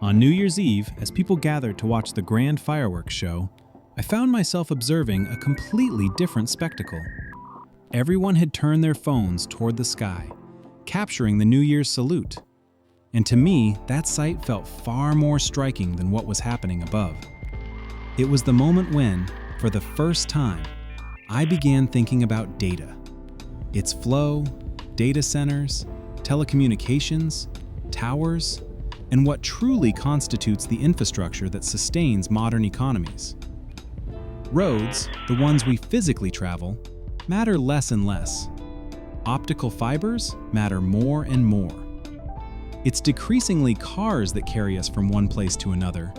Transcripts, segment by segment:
On New Year's Eve, as people gathered to watch the grand fireworks show, I found myself observing a completely different spectacle. Everyone had turned their phones toward the sky, capturing the New Year's salute. And to me, that sight felt far more striking than what was happening above. It was the moment when, for the first time, I began thinking about data. Its flow, data centers, telecommunications, towers, and what truly constitutes the infrastructure that sustains modern economies. Roads, the ones we physically travel, matter less and less. Optical fibers matter more and more. It's decreasingly cars that carry us from one place to another,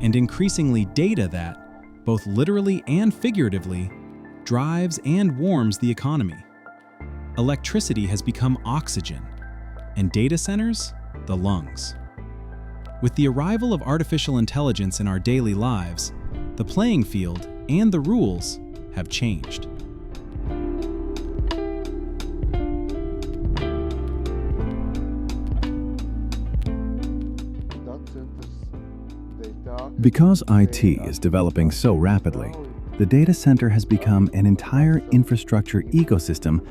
and increasingly data that, both literally and figuratively, drives and warms the economy. Electricity has become oxygen, and data centers, the lungs. With the arrival of artificial intelligence in our daily lives, the playing field and the rules have changed. Because IT is developing so rapidly, the data center has become an entire infrastructure ecosystem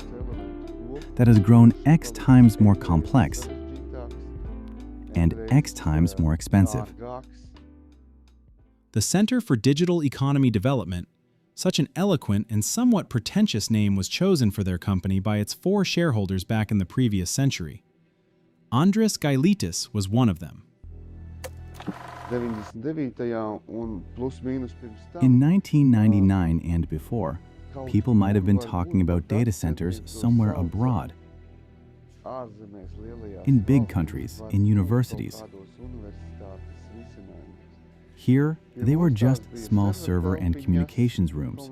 that has grown X times more complex and X times more expensive. The Center for Digital Economy Development, such an eloquent and somewhat pretentious name, was chosen for their company by its 4 shareholders back in the previous century. Andris Gailitis was one of them. In 1999 and before, people might have been talking about data centers somewhere abroad, in big countries, in universities. Here, they were just small server and communications rooms.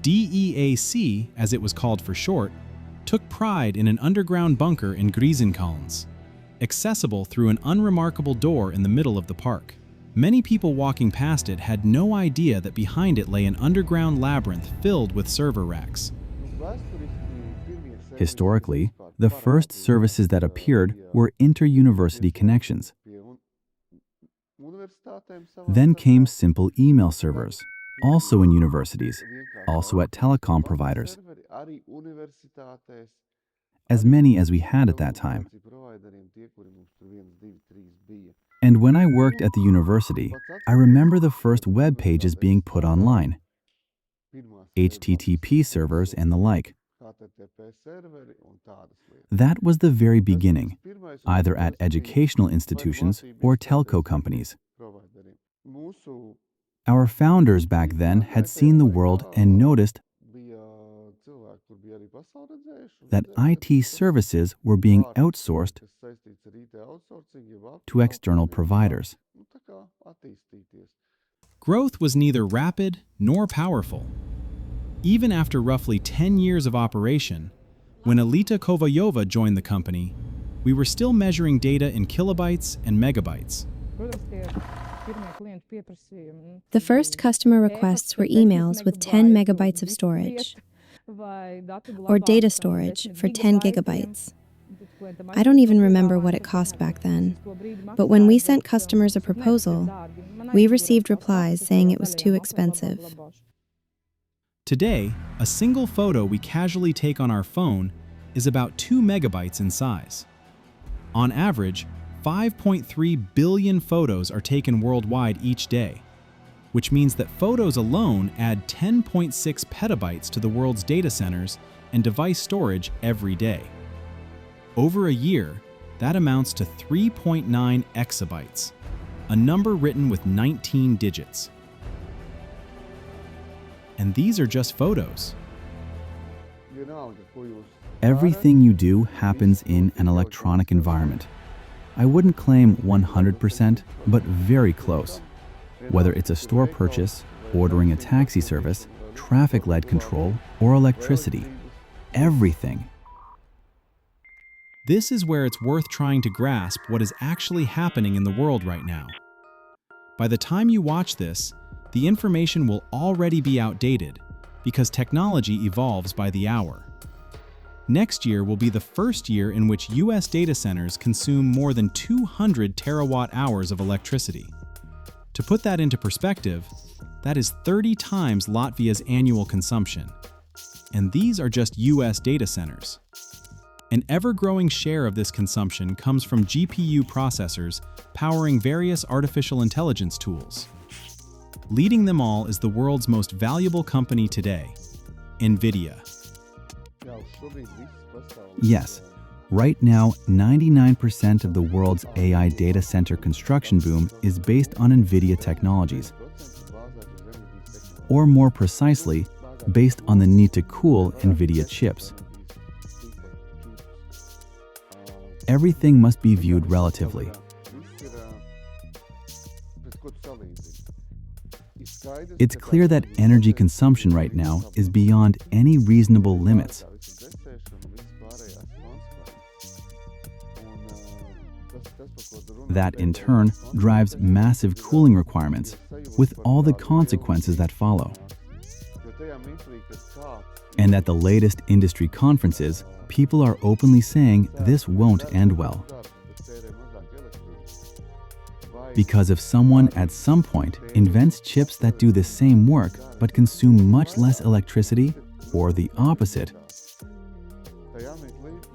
DEAC, as it was called for short, took pride in an underground bunker in Griezenkalns, accessible through an unremarkable door in the middle of the park. Many people walking past it had no idea that behind it lay an underground labyrinth filled with server racks. Historically, the first services that appeared were inter-university connections. Then came simple email servers, also in universities, also at telecom providers, as many as we had at that time. And when I worked at the university, I remember the first web pages being put online, HTTP servers and the like. That was the very beginning, either at educational institutions or telco companies. Our founders back then had seen the world and noticed that IT services were being outsourced to external providers. Growth was neither rapid nor powerful. Even after roughly 10 years of operation, when Alita Kovalyova joined the company, we were still measuring data in kilobytes and megabytes. The first customer requests were emails with 10 megabytes of storage, or data storage for 10 gigabytes. I don't even remember what it cost back then, but when we sent customers a proposal, we received replies saying it was too expensive. Today, a single photo we casually take on our phone is about 2 megabytes in size. On average, 5.3 billion photos are taken worldwide each day, which means that photos alone add 10.6 petabytes to the world's data centers and device storage every day. Over a year, that amounts to 3.9 exabytes, a number written with 19 digits. And these are just photos. Everything you do happens in an electronic environment. I wouldn't claim 100%, but very close. Whether it's a store purchase, ordering a taxi service, traffic light control, or electricity, everything. This is where it's worth trying to grasp what is actually happening in the world right now. By the time you watch this, the information will already be outdated because technology evolves by the hour. Next year will be the first year in which US data centers consume more than 200 terawatt-hours of electricity. To put that into perspective, that is 30 times Latvia's annual consumption. And these are just US data centers. An ever-growing share of this consumption comes from GPU processors powering various artificial intelligence tools. Leading them all is the world's most valuable company today, Nvidia. Yes, right now 99% of the world's AI data center construction boom is based on Nvidia technologies. Or more precisely, based on the need to cool Nvidia chips. Everything must be viewed relatively. It's clear that energy consumption right now is beyond any reasonable limits. That, in turn, drives massive cooling requirements, with all the consequences that follow. And at the latest industry conferences, people are openly saying this won't end well. Because if someone at some point invents chips that do the same work but consume much less electricity, or the opposite,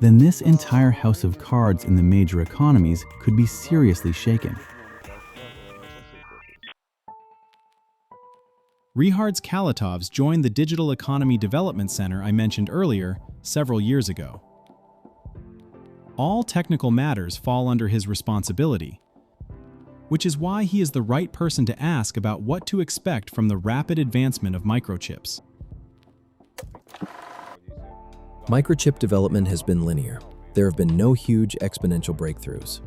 then this entire house of cards in the major economies could be seriously shaken. Rihards Kalatovs joined the Digital Economy Development Center I mentioned earlier several years ago. All technical matters fall under his responsibility, which is why he is the right person to ask about what to expect from the rapid advancement of microchips. Microchip development has been linear. There have been no huge exponential breakthroughs.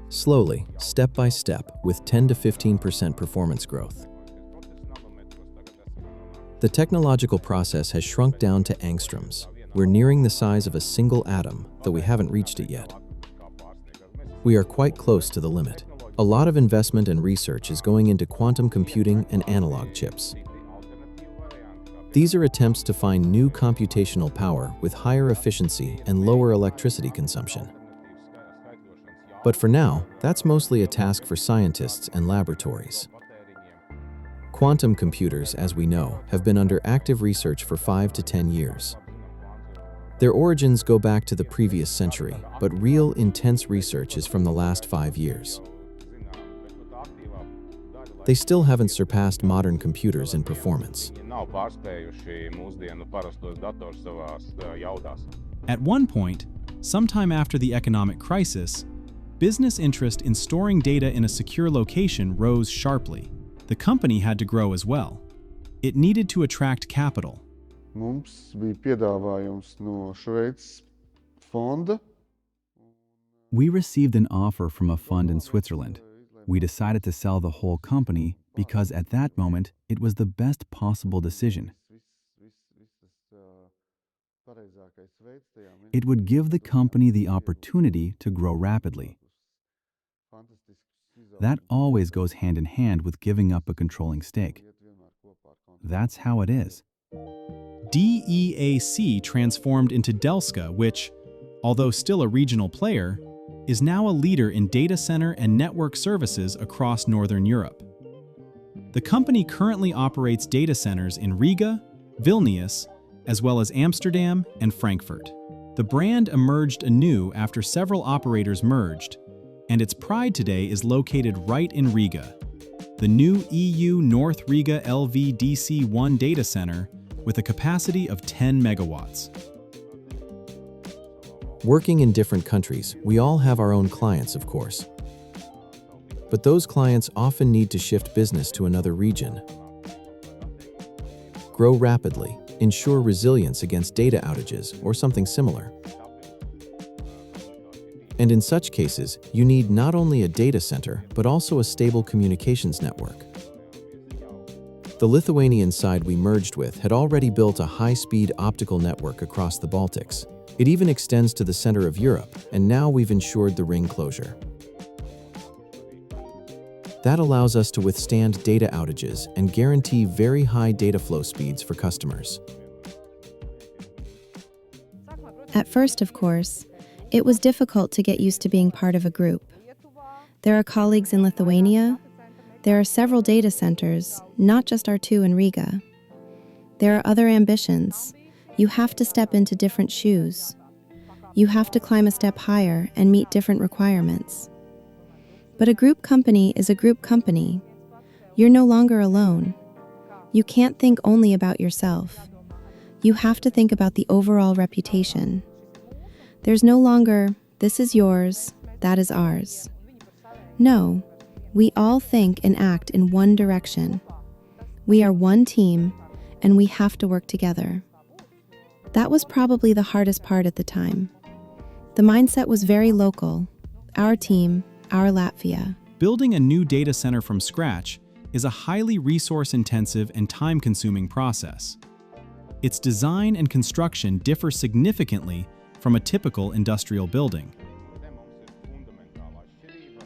Slowly, step by step, with 10 to 15% performance growth. The technological process has shrunk down to angstroms. We're nearing the size of a single atom, though we haven't reached it yet. We are quite close to the limit. A lot of investment and research is going into quantum computing and analog chips. These are attempts to find new computational power with higher efficiency and lower electricity consumption. But for now, that's mostly a task for scientists and laboratories. Quantum computers, as we know, have been under active research for 5 to 10 years. Their origins go back to the previous century, but real, intense research is from the last 5 years. They still haven't surpassed modern computers in performance. At one point, sometime after the economic crisis, business interest in storing data in a secure location rose sharply. The company had to grow as well. It needed to attract capital. We received an offer from a fund in Switzerland. We decided to sell the whole company because at that moment it was the best possible decision. It would give the company the opportunity to grow rapidly. That always goes hand in hand with giving up a controlling stake. That's how it is. DEAC transformed into Delska, which, although still a regional player, is now a leader in data center and network services across Northern Europe. The company currently operates data centers in Riga, Vilnius, as well as Amsterdam and Frankfurt. The brand emerged anew after several operators merged, and its pride today is located right in Riga, the new EU North Riga LVDC1 data center with a capacity of 10 megawatts. Working in different countries, we all have our own clients, of course. But those clients often need to shift business to another region, grow rapidly, ensure resilience against data outages, or something similar. And in such cases, you need not only a data center, but also a stable communications network. The Lithuanian side we merged with had already built a high-speed optical network across the Baltics. It even extends to the center of Europe, and now we've ensured the ring closure. That allows us to withstand data outages and guarantee very high data flow speeds for customers. At first, of course, it was difficult to get used to being part of a group. There are colleagues in Lithuania. There are several data centers, not just our two in Riga. There are other ambitions. You have to step into different shoes. You have to climb a step higher and meet different requirements. But a group company is a group company. You're no longer alone. You can't think only about yourself. You have to think about the overall reputation. There's no longer, this is yours, that is ours. No, we all think and act in one direction. We are one team, and we have to work together. That was probably the hardest part at the time. The mindset was very local. Our team, our Latvia. Building a new data center from scratch is a highly resource-intensive and time-consuming process. Its design and construction differ significantly from a typical industrial building.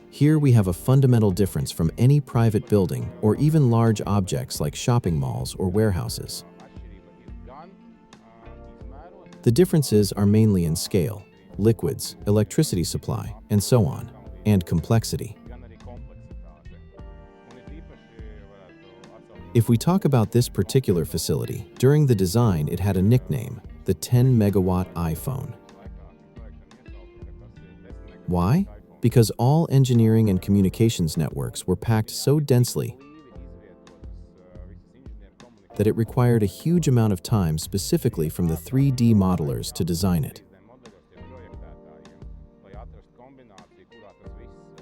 Here we have a fundamental difference from any private building or even large objects like shopping malls or warehouses. The differences are mainly in scale, liquids, electricity supply, and so on, and complexity. If we talk about this particular facility, during the design it had a nickname, the 10-megawatt iPhone. Why? Because all engineering and communications networks were packed so densely that it required a huge amount of time specifically from the 3D modelers to design it.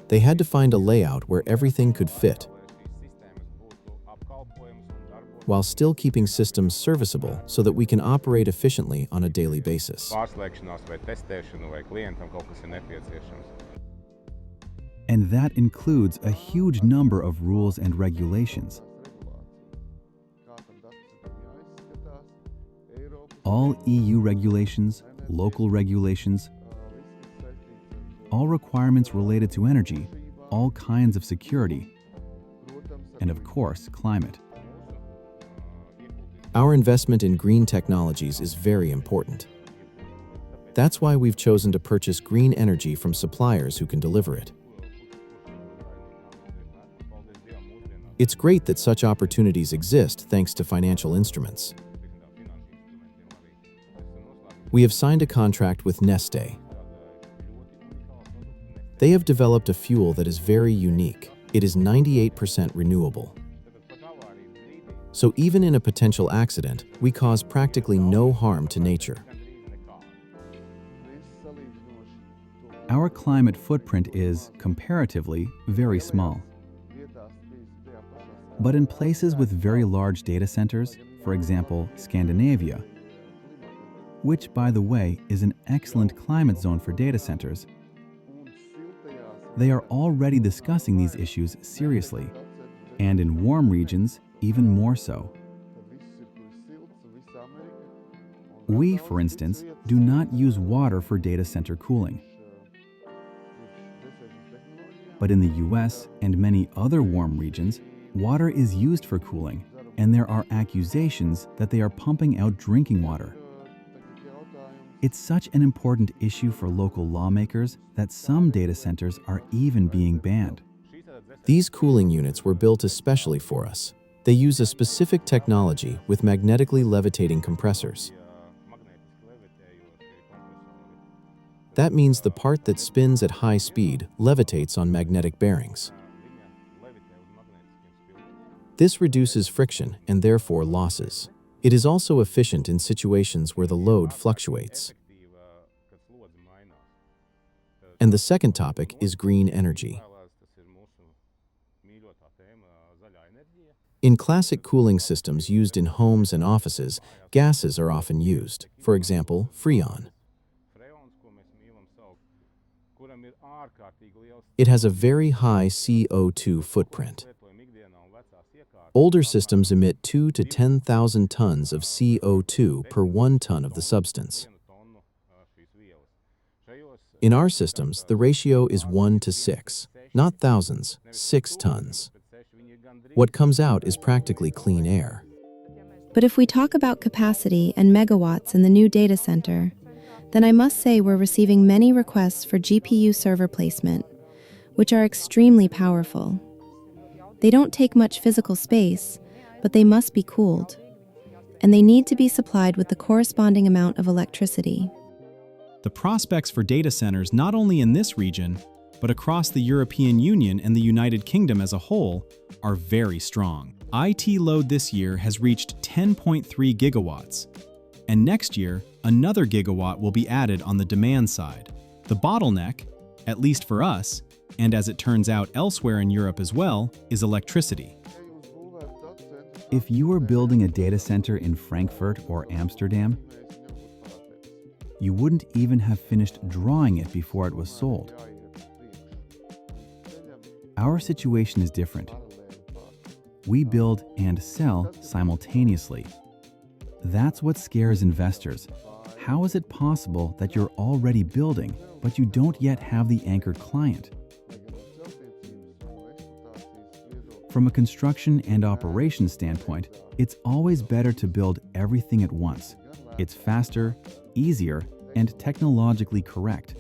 They had to find a layout where everything could fit, while still keeping systems serviceable so that we can operate efficiently on a daily basis. And that includes a huge number of rules and regulations. All EU regulations, local regulations, all requirements related to energy, all kinds of security, and of course, climate. Our investment in green technologies is very important. That's why we've chosen to purchase green energy from suppliers who can deliver it. It's great that such opportunities exist thanks to financial instruments. We have signed a contract with Neste. They have developed a fuel that is very unique. It is 98% renewable. So even in a potential accident, we cause practically no harm to nature. Our climate footprint is, comparatively, very small. But in places with very large data centers, for example, Scandinavia, which, by the way, is an excellent climate zone for data centers, they are already discussing these issues seriously, and in warm regions, even more so. We, for instance, do not use water for data center cooling. But in the US and many other warm regions, water is used for cooling, and there are accusations that they are pumping out drinking water. It's such an important issue for local lawmakers that some data centers are even being banned. These cooling units were built especially for us. They use a specific technology with magnetically levitating compressors. That means the part that spins at high speed levitates on magnetic bearings. This reduces friction and therefore losses. It is also efficient in situations where the load fluctuates. And the second topic is green energy. In classic cooling systems used in homes and offices, gases are often used, for example, Freon. It has a very high CO2 footprint. Older systems emit 2 to 10,000 tons of CO2 per 1 ton of the substance. In our systems, the ratio is 1 to 6. Not thousands, 6 tons. What comes out is practically clean air. But if we talk about capacity and megawatts in the new data center, then I must say we're receiving many requests for GPU server placement, which are extremely powerful. They don't take much physical space, but they must be cooled. And they need to be supplied with the corresponding amount of electricity. The prospects for data centers not only in this region, but across the European Union and the United Kingdom as a whole, are very strong. IT load this year has reached 10.3 gigawatts, and next year, another gigawatt will be added on the demand side. The bottleneck, at least for us, and as it turns out elsewhere in Europe as well, is electricity. If you were building a data center in Frankfurt or Amsterdam, you wouldn't even have finished drawing it before it was sold. Our situation is different. We build and sell simultaneously. That's what scares investors. How is it possible that you're already building, but you don't yet have the anchor client? From a construction and operations standpoint, it's always better to build everything at once. It's faster, easier, and technologically correct.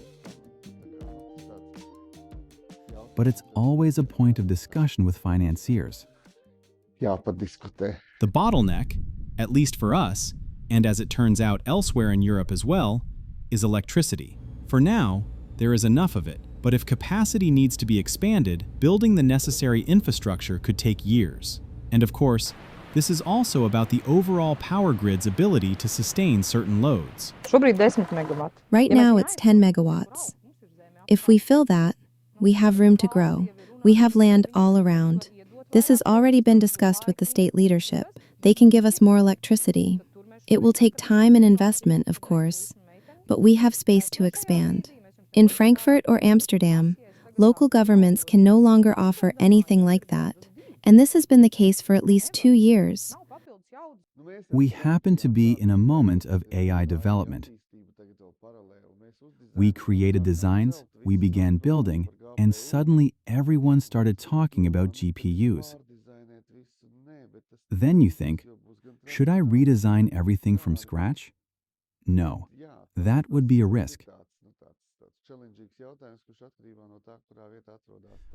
But it's always a point of discussion with financiers. The bottleneck, at least for us, and as it turns out elsewhere in Europe as well, is electricity. For now, there is enough of it, but if capacity needs to be expanded, building the necessary infrastructure could take years. And of course, this is also about the overall power grid's ability to sustain certain loads. Right now it's 10 megawatts. If we fill that, we have room to grow. We have land all around. This has already been discussed with the state leadership. They can give us more electricity. It will take time and investment, of course, but we have space to expand. In Frankfurt or Amsterdam, local governments can no longer offer anything like that, and this has been the case for at least 2 years. We happen to be in a moment of AI development. We created designs, we began building, and suddenly everyone started talking about GPUs. Then you think, should I redesign everything from scratch? No, that would be a risk.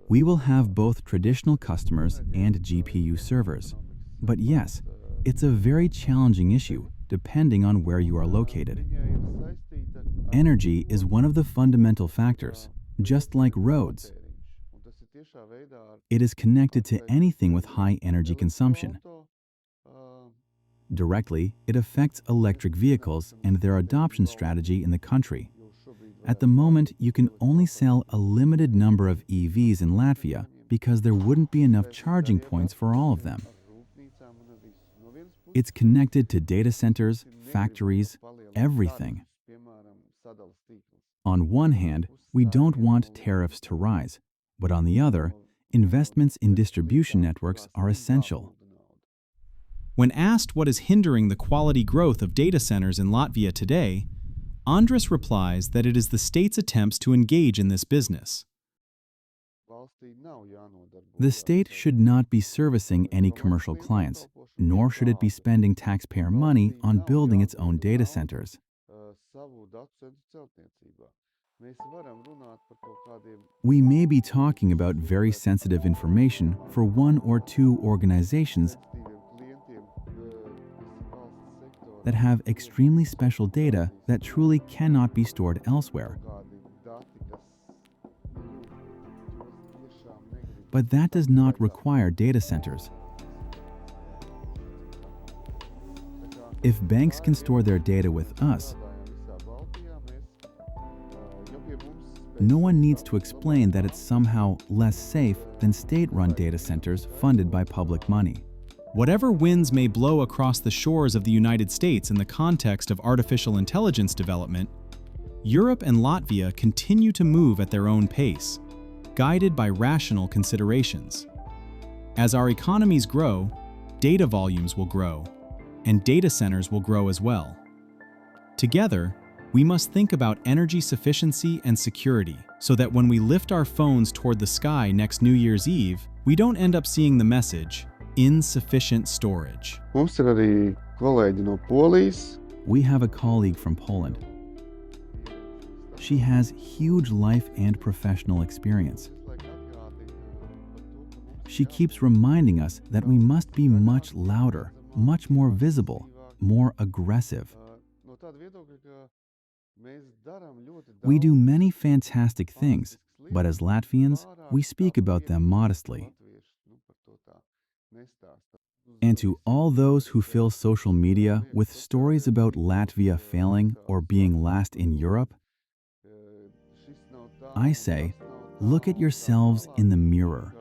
We will have both traditional customers and GPU servers. But yes, it's a very challenging issue, depending on where you are located. Energy is one of the fundamental factors, just like roads. It is connected to anything with high energy consumption. Directly, it affects electric vehicles and their adoption strategy in the country. At the moment, you can only sell a limited number of EVs in Latvia because there wouldn't be enough charging points for all of them. It's connected to data centers, factories, everything. On one hand, we don't want tariffs to rise, but on the other, investments in distribution networks are essential. When asked what is hindering the quality growth of data centers in Latvia today, Andris replies that it is the state's attempts to engage in this business. The state should not be servicing any commercial clients, nor should it be spending taxpayer money on building its own data centers. We may be talking about very sensitive information for 1 or 2 organizations that have extremely special data that truly cannot be stored elsewhere. But that does not require data centers. If banks can store their data with us, no one needs to explain that it's somehow less safe than state-run data centers funded by public money. Whatever winds may blow across the shores of the United States in the context of artificial intelligence development, Europe and Latvia continue to move at their own pace, guided by rational considerations. As our economies grow, data volumes will grow, and data centers will grow as well. Together, We must think about energy sufficiency and security so that when we lift our phones toward the sky next New Year's Eve, we don't end up seeing the message, insufficient storage. Mums ir arī kolēģi no Polijas. We have a colleague from Poland. She has huge life and professional experience. She keeps reminding us that we must be much louder, much more visible, more aggressive. We do many fantastic things, but as Latvians, we speak about them modestly. And to all those who fill social media with stories about Latvia failing or being last in Europe, I say, look at yourselves in the mirror.